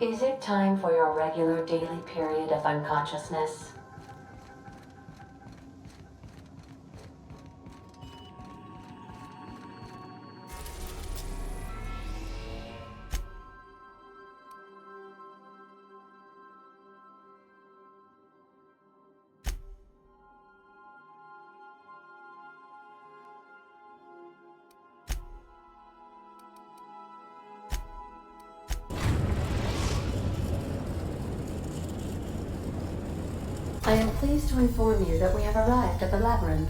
Is it time for your regular daily period of unconsciousness? I am pleased to inform you that we have arrived at the Labyrinth.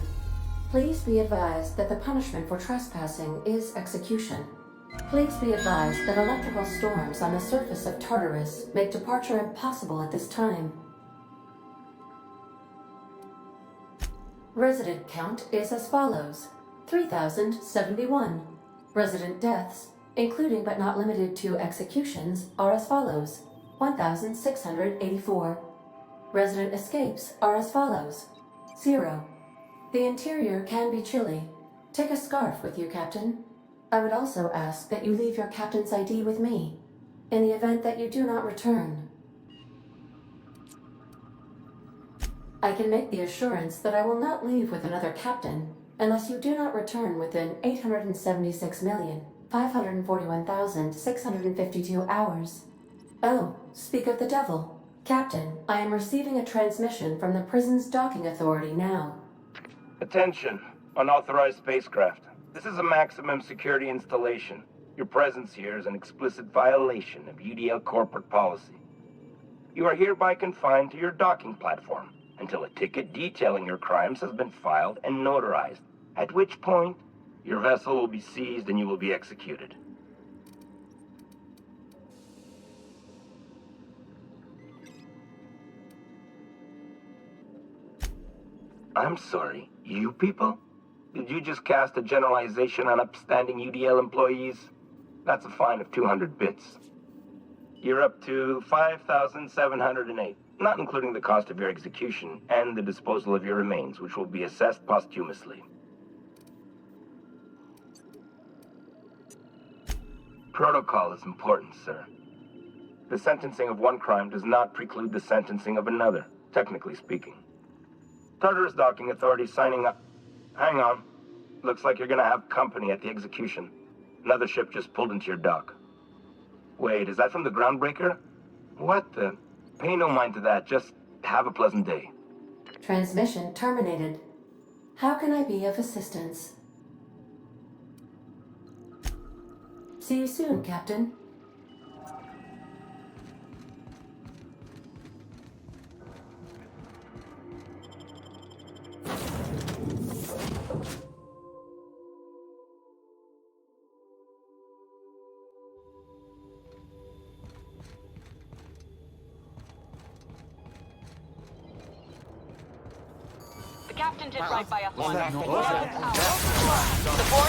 Please be advised that the punishment for trespassing is execution. Please be advised that electrical storms on the surface of Tartarus make departure impossible at this time. Resident count is as follows: 3,071. Resident deaths, including but not limited to executions, are as follows: 1,684. Resident escapes are as follows: 0. The interior can be chilly. Take a scarf with you, Captain. I would also ask that you leave your captain's ID with me, in the event that you do not return. I can make the assurance that I will not leave with another captain unless you do not return within 876,541,652 hours. Oh, speak of the devil. Captain, I am receiving a transmission from the prison's docking authority now. Attention, unauthorized spacecraft. This is a maximum security installation. Your presence here is an explicit violation of UDL corporate policy. You are hereby confined to your docking platform until a ticket detailing your crimes has been filed and notarized, at which point your vessel will be seized and you will be executed. I'm sorry, you people? Did you just cast a generalization on upstanding UDL employees? That's a fine of 200 bits. You're up to 5,708, not including the cost of your execution and the disposal of your remains, which will be assessed posthumously. Protocol is important, sir. The sentencing of one crime does not preclude the sentencing of another, technically speaking. Tartarus Docking Authority signing up. Hang on. Looks like you're gonna have company at the execution. Another ship just pulled into your dock. Wait, is that from the groundbreaker? What the? Pay no mind to that. Just have a pleasant day. Transmission terminated. How can I be of assistance? See you soon, Captain. The captain did right by us once. The board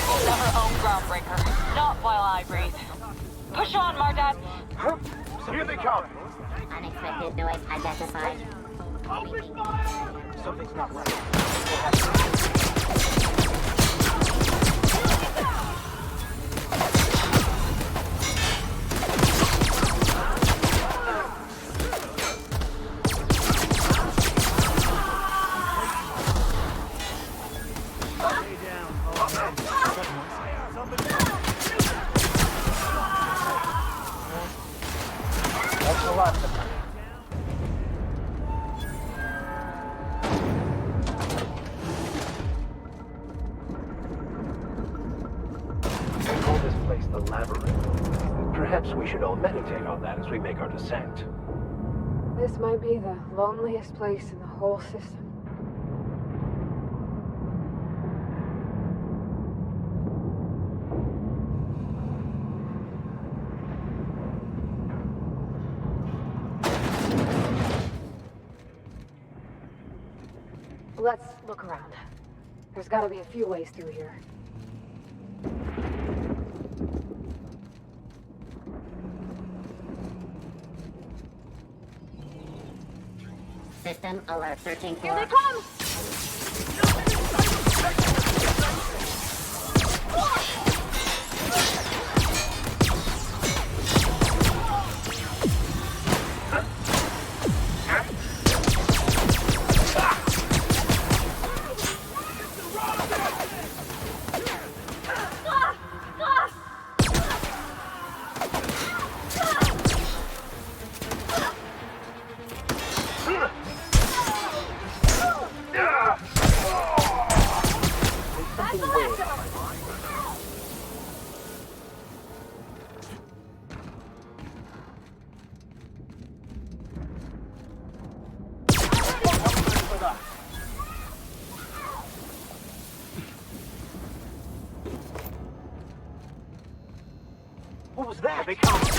will never own Groundbreaker. Not while I breathe. Push on, Mardad. Here they come. Unexpected noise identified. Open fire! Something's not right. Perhaps we should all meditate on that as we make our descent. This might be the loneliest place in the whole system. Let's look around. There's gotta be a few ways through here. System alert searching for... Here they come! They come.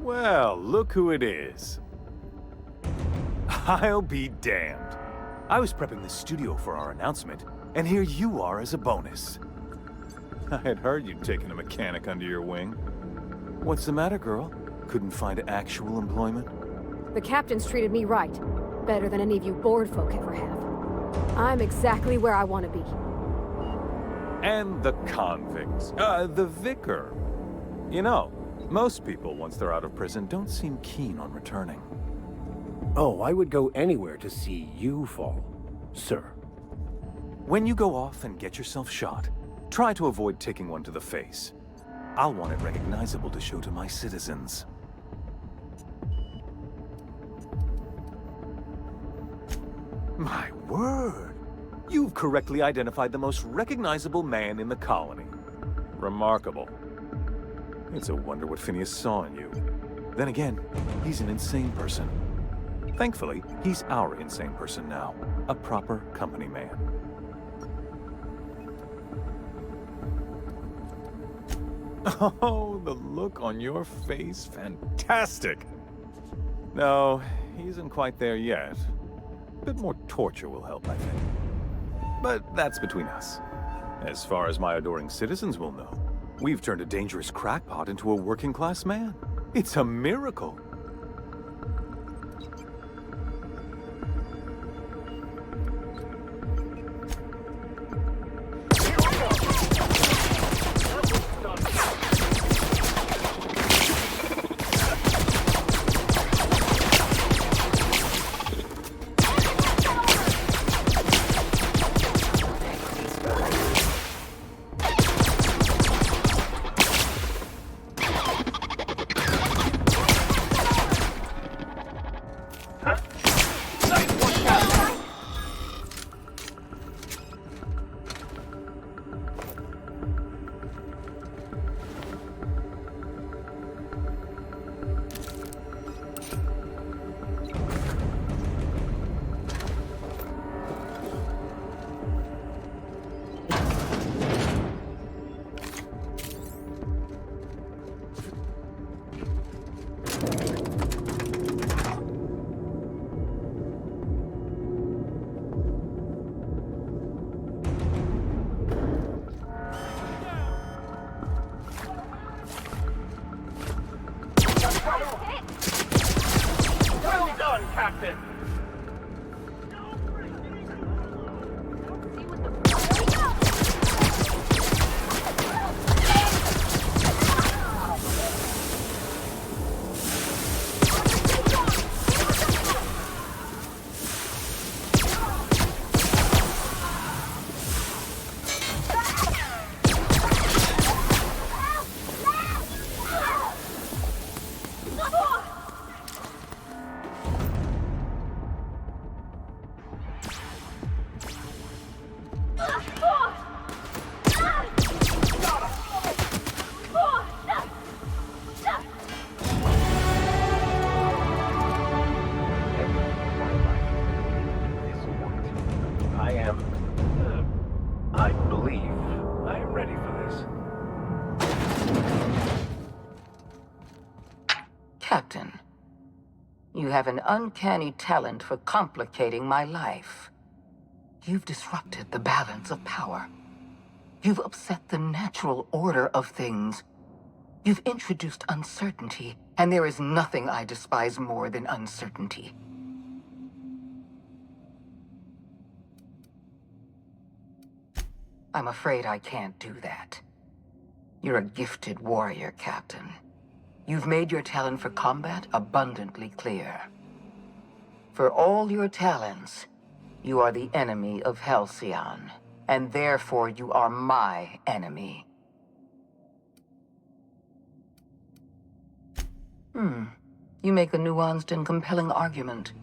Well, look who it is. I'll be damned. I was prepping the studio for our announcement, and here you are as a bonus. I had heard you'd taken a mechanic under your wing. What's the matter, girl? Couldn't find actual employment? The captain's treated me right. Better than any of you bored folk ever have. I'm exactly where I want to be. And the convicts. The vicar. You know, most people, once they're out of prison, don't seem keen on returning. Oh, I would go anywhere to see you fall, sir. When you go off and get yourself shot, try to avoid taking one to the face. I'll want it recognizable to show to my citizens. My word! You've correctly identified the most recognizable man in the colony. Remarkable. It's a wonder what Phineas saw in you. Then again, he's an insane person. Thankfully, he's our insane person now. A proper company man. Oh, the look on your face. Fantastic! No, he isn't quite there yet. A bit more torture will help, I think. But that's between us. As far as my adoring citizens will know, we've turned a dangerous crackpot into a working-class man. It's a miracle. Well done, Captain! I believe I am ready for this. Captain, you have an uncanny talent for complicating my life. You've disrupted the balance of power. You've upset the natural order of things. You've introduced uncertainty, and there is nothing I despise more than uncertainty. I'm afraid I can't do that. You're a gifted warrior, Captain. You've made your talent for combat abundantly clear. For all your talents, you are the enemy of Halcyon, and therefore you are my enemy. You make a nuanced and compelling argument.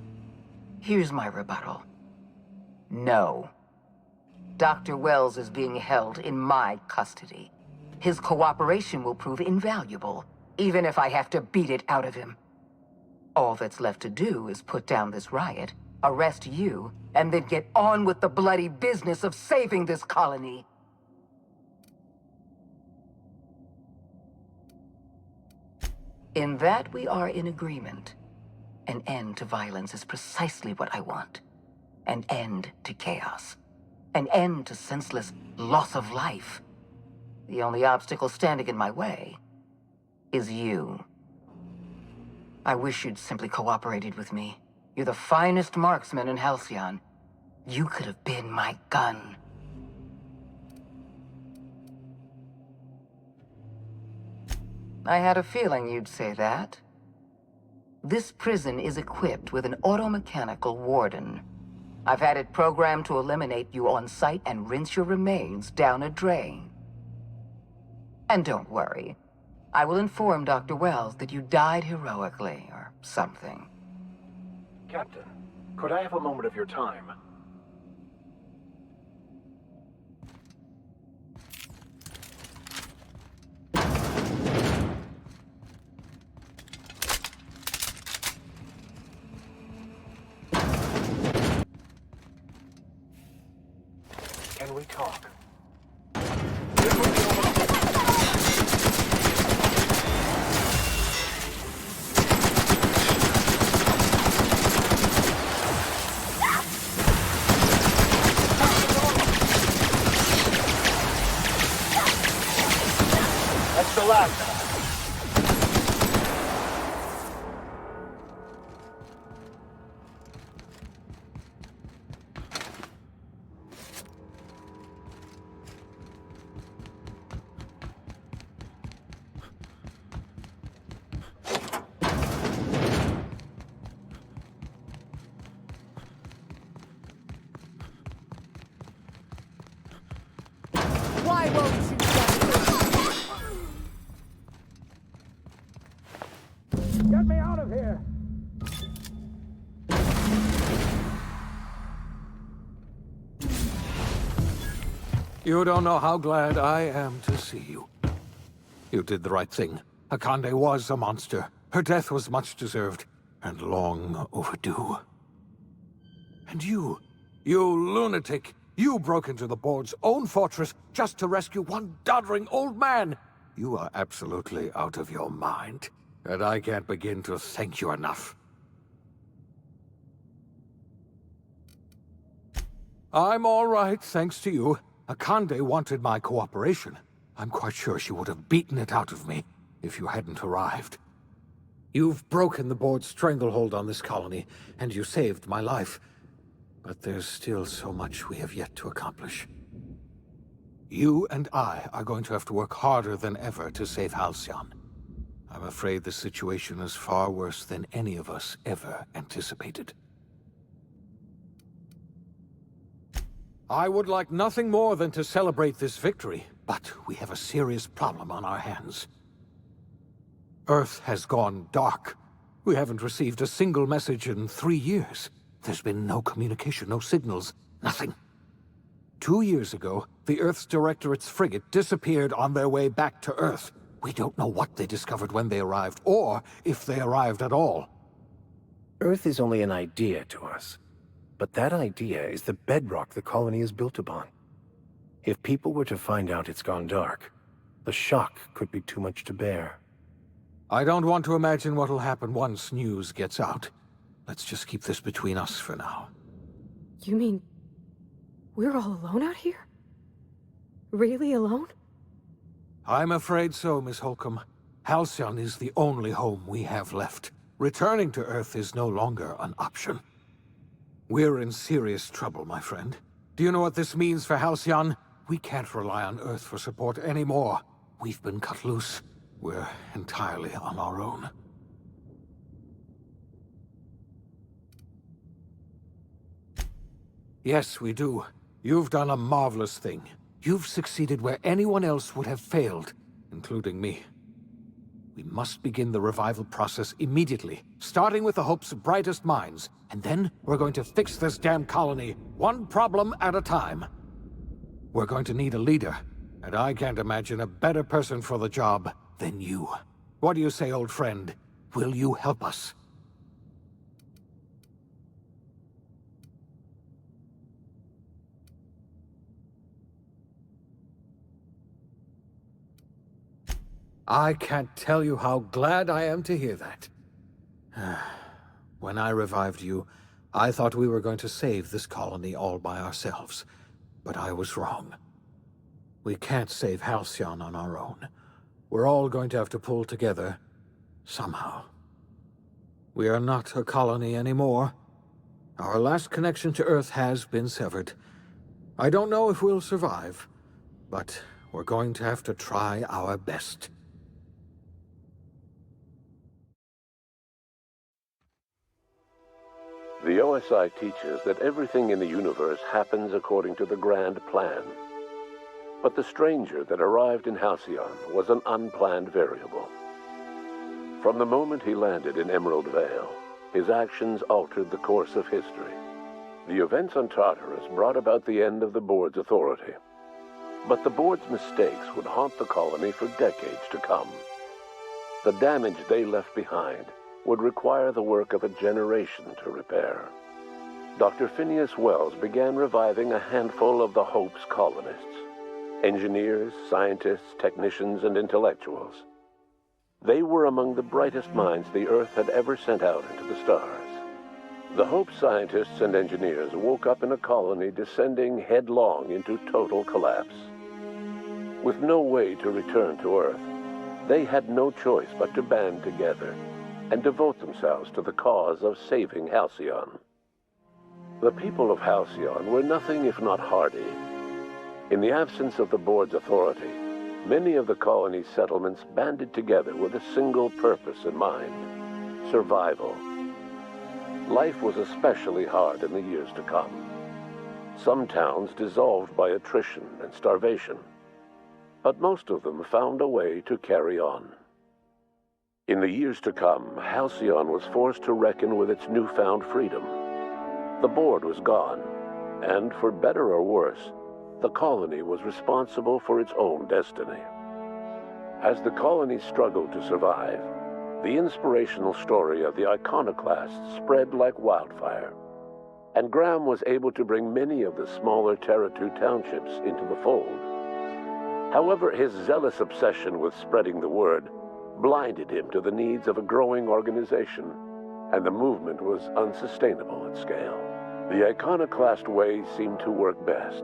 Here's my rebuttal. No. Dr. Wells is being held in my custody. His cooperation will prove invaluable, even if I have to beat it out of him. All that's left to do is put down this riot, arrest you, and then get on with the bloody business of saving this colony. In that we are in agreement. An end to violence is precisely what I want. An end to chaos. An end to senseless loss of life. The only obstacle standing in my way is you. I wish you'd simply cooperated with me. You're the finest marksman in Halcyon. You could have been my gun. I had a feeling you'd say that. This prison is equipped with an automechanical warden. I've had it programmed to eliminate you on sight and rinse your remains down a drain. And don't worry. I will inform Dr. Wells that you died heroically, or something. Captain, could I have a moment of your time? Can we talk? That's the last time. Why won't you Get me out of here! You don't know how glad I am to see you. You did the right thing. Akande was a monster. Her death was much deserved, and long overdue. And you lunatic, you broke into the board's own fortress just to rescue one doddering old man. You are absolutely out of your mind, and I can't begin to thank you enough. I'm all right, thanks to you. Akande wanted my cooperation. I'm quite sure she would have beaten it out of me if you hadn't arrived. You've broken the board's stranglehold on this colony, and you saved my life. But there's still so much we have yet to accomplish. You and I are going to have to work harder than ever to save Halcyon. I'm afraid the situation is far worse than any of us ever anticipated. I would like nothing more than to celebrate this victory, but we have a serious problem on our hands. Earth has gone dark. We haven't received a single message in 3 years. There's been no communication, no signals, nothing. 2 years ago, the Earth's Directorate's frigate disappeared on their way back to Earth. We don't know what they discovered when they arrived, or if they arrived at all. Earth is only an idea to us. But that idea is the bedrock the colony is built upon. If people were to find out it's gone dark, the shock could be too much to bear. I don't want to imagine what'll happen once news gets out. Let's just keep this between us for now. You mean we're all alone out here? Really alone? I'm afraid so, Miss Holcomb. Halcyon is the only home we have left. Returning to Earth is no longer an option. We're in serious trouble, my friend. Do you know what this means for Halcyon? We can't rely on Earth for support anymore. We've been cut loose. We're entirely on our own. Yes, we do. You've done a marvelous thing. You've succeeded where anyone else would have failed, including me. We must begin the revival process immediately, starting with the Hope's brightest minds. And then we're going to fix this damn colony, one problem at a time. We're going to need a leader, and I can't imagine a better person for the job than you. What do you say, old friend? Will you help us? I can't tell you how glad I am to hear that. When I revived you, I thought we were going to save this colony all by ourselves. But I was wrong. We can't save Halcyon on our own. We're all going to have to pull together, somehow. We are not a colony anymore. Our last connection to Earth has been severed. I don't know if we'll survive, but we're going to have to try our best. The OSI teaches that everything in the universe happens according to the grand plan. But the stranger that arrived in Halcyon was an unplanned variable. From the moment he landed in Emerald Vale, his actions altered the course of history. The events on Tartarus brought about the end of the board's authority. But the board's mistakes would haunt the colony for decades to come. The damage they left behind would require the work of a generation to repair. Dr. Phineas Wells began reviving a handful of the Hope's colonists. Engineers, scientists, technicians, and intellectuals. They were among the brightest minds the Earth had ever sent out into the stars. The Hope scientists and engineers woke up in a colony descending headlong into total collapse. With no way to return to Earth, they had no choice but to band together and devote themselves to the cause of saving Halcyon. The people of Halcyon were nothing if not hardy. In the absence of the board's authority, many of the colony's settlements banded together with a single purpose in mind: survival. Life was especially hard in the years to come. Some towns dissolved by attrition and starvation, but most of them found a way to carry on. In the years to come, Halcyon was forced to reckon with its newfound freedom. The board was gone, and for better or worse, the colony was responsible for its own destiny. As the colony struggled to survive, the inspirational story of the iconoclasts spread like wildfire, and Graham was able to bring many of the smaller Terra-2 townships into the fold. However, his zealous obsession with spreading the word blinded him to the needs of a growing organization, and the movement was unsustainable at scale. The iconoclast way seemed to work best,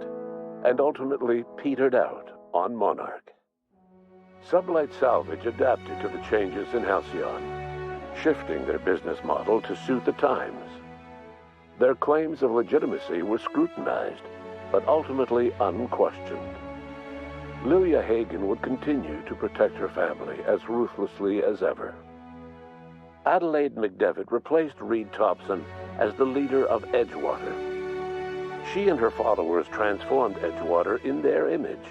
and ultimately petered out on Monarch. Sublight Salvage adapted to the changes in Halcyon, shifting their business model to suit the times. Their claims of legitimacy were scrutinized, but ultimately unquestioned. Lilia Hagen would continue to protect her family as ruthlessly as ever. Adelaide McDevitt replaced Reed Thompson as the leader of Edgewater. She and her followers transformed Edgewater in their image.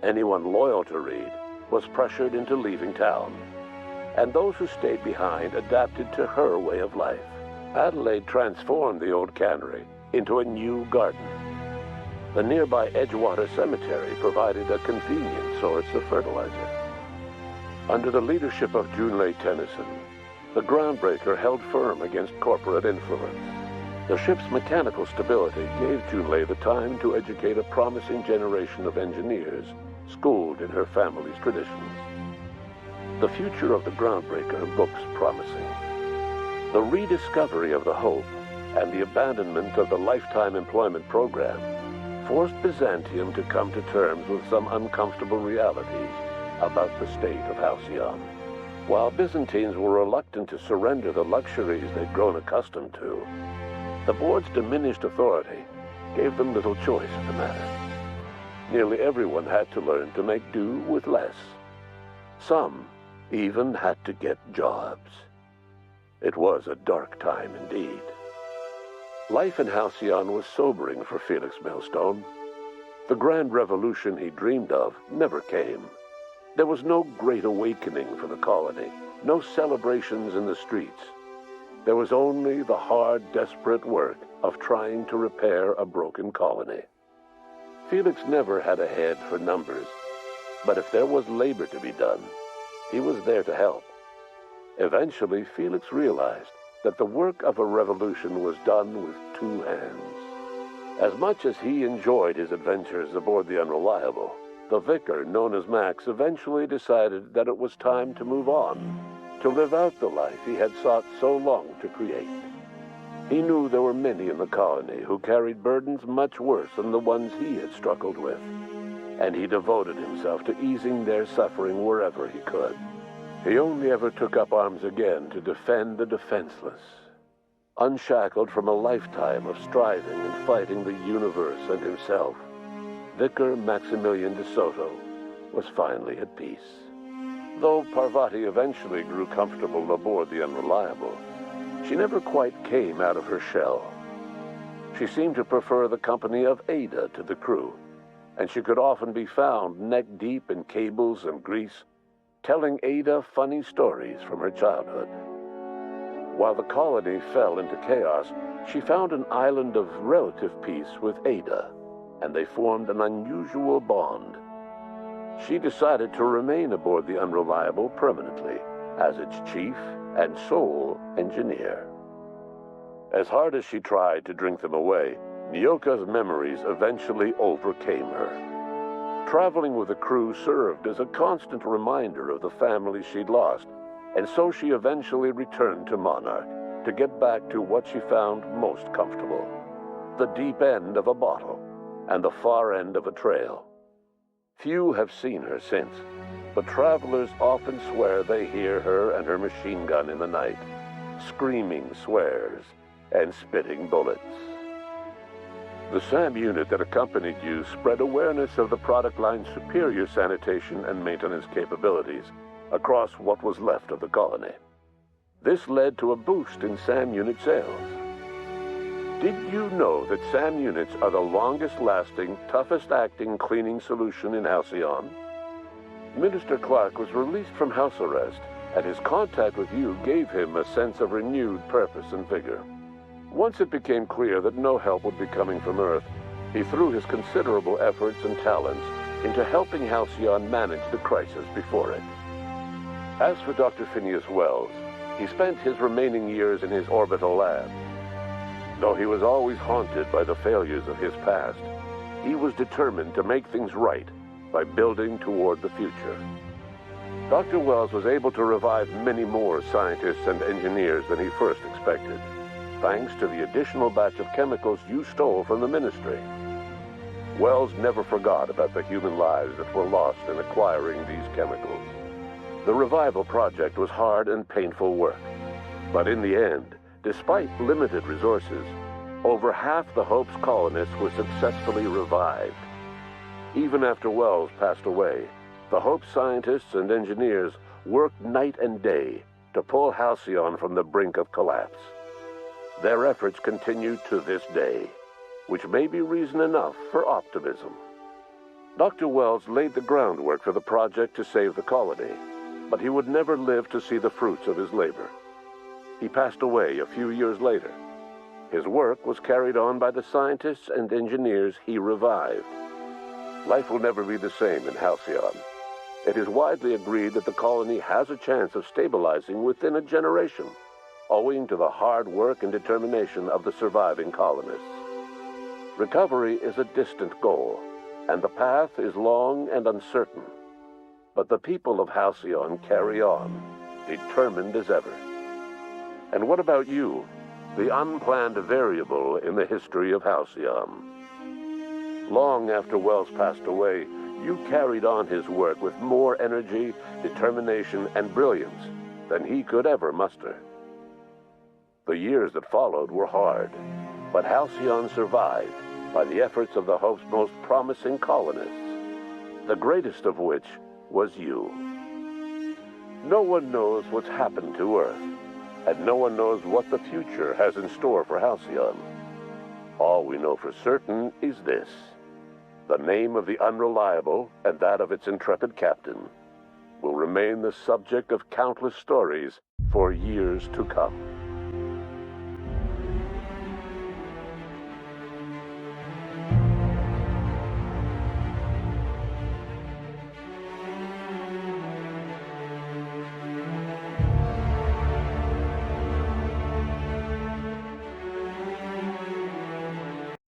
Anyone loyal to Reed was pressured into leaving town, and those who stayed behind adapted to her way of life. Adelaide transformed the old cannery into a new garden. The nearby Edgewater Cemetery provided a convenient source of fertilizer. Under the leadership of Junlei Tennyson, the groundbreaker held firm against corporate influence. The ship's mechanical stability gave Junlei the time to educate a promising generation of engineers schooled in her family's traditions. The future of the groundbreaker looks promising. The rediscovery of the Hope and the abandonment of the lifetime employment program forced Byzantium to come to terms with some uncomfortable realities about the state of Halcyon. While Byzantines were reluctant to surrender the luxuries they'd grown accustomed to, the board's diminished authority gave them little choice in the matter. Nearly everyone had to learn to make do with less. Some even had to get jobs. It was a dark time indeed. Life in Halcyon was sobering for Felix Millstone. The grand revolution he dreamed of never came. There was no great awakening for the colony, no celebrations in the streets. There was only the hard, desperate work of trying to repair a broken colony. Felix never had a head for numbers, but if there was labor to be done, he was there to help. Eventually, Felix realized that the work of a revolution was done with two hands. As much as he enjoyed his adventures aboard the Unreliable, the vicar, known as Max, eventually decided that it was time to move on, to live out the life he had sought so long to create. He knew there were many in the colony who carried burdens much worse than the ones he had struggled with, and he devoted himself to easing their suffering wherever he could. He only ever took up arms again to defend the defenseless. Unshackled from a lifetime of striving and fighting the universe and himself, Vicar Maximilian de Soto was finally at peace. Though Parvati eventually grew comfortable aboard the Unreliable, she never quite came out of her shell. She seemed to prefer the company of Ada to the crew, and she could often be found neck-deep in cables and grease, telling Ada funny stories from her childhood. While the colony fell into chaos, she found an island of relative peace with Ada, and they formed an unusual bond. She decided to remain aboard the Unreliable permanently as its chief and sole engineer. As hard as she tried to drink them away, Nyoka's memories eventually overcame her. Traveling with the crew served as a constant reminder of the family she'd lost, and so she eventually returned to Monarch to get back to what she found most comfortable: the deep end of a bottle and the far end of a trail. Few have seen her since, but travelers often swear they hear her and her machine gun in the night, screaming swears and spitting bullets. The SAM unit that accompanied you spread awareness of the product line's superior sanitation and maintenance capabilities across what was left of the colony. This led to a boost in SAM unit sales. Did you know that SAM units are the longest-lasting, toughest-acting cleaning solution in Альцион? Minister Clark was released from house arrest, and his contact with you gave him a sense of renewed purpose and vigor. Once it became clear that no help would be coming from Earth, he threw his considerable efforts and talents into helping Альцион manage the crisis before it. As for Dr. Phineas Wells, he spent his remaining years in his orbital lab. Though he was always haunted by the failures of his past, he was determined to make things right by building toward the future. Dr. Wells was able to revive many more scientists and engineers than he first expected, thanks to the additional batch of chemicals you stole from the Ministry. Wells never forgot about the human lives that were lost in acquiring these chemicals. The revival project was hard and painful work, but in the end, despite limited resources, over half the Hope's colonists were successfully revived. Even after Wells passed away, the Hope scientists and engineers worked night and day to pull Альцион from the brink of collapse. Their efforts continue to this day, which may be reason enough for optimism. Dr. Wells laid the groundwork for the project to save the colony, but he would never live to see the fruits of his labor. He passed away a few years later. His work was carried on by the scientists and engineers he revived. Life will never be the same in Альцион. It is widely agreed that the colony has a chance of stabilizing within a generation, owing to the hard work and determination of the surviving colonists. Recovery is a distant goal, and the path is long and uncertain. But the people of Альцион carry on, determined as ever. And what about you, the unplanned variable in the history of Альцион? Long after Wells passed away, you carried on his work with more energy, determination, and brilliance than he could ever muster. The years that followed were hard, but Альцион survived by the efforts of the Hope's most promising colonists, the greatest of which was you. No one knows what's happened to Earth, and no one knows what the future has in store for Альцион. All we know for certain is this: the name of the Unreliable and that of its intrepid captain, will remain the subject of countless stories for years to come.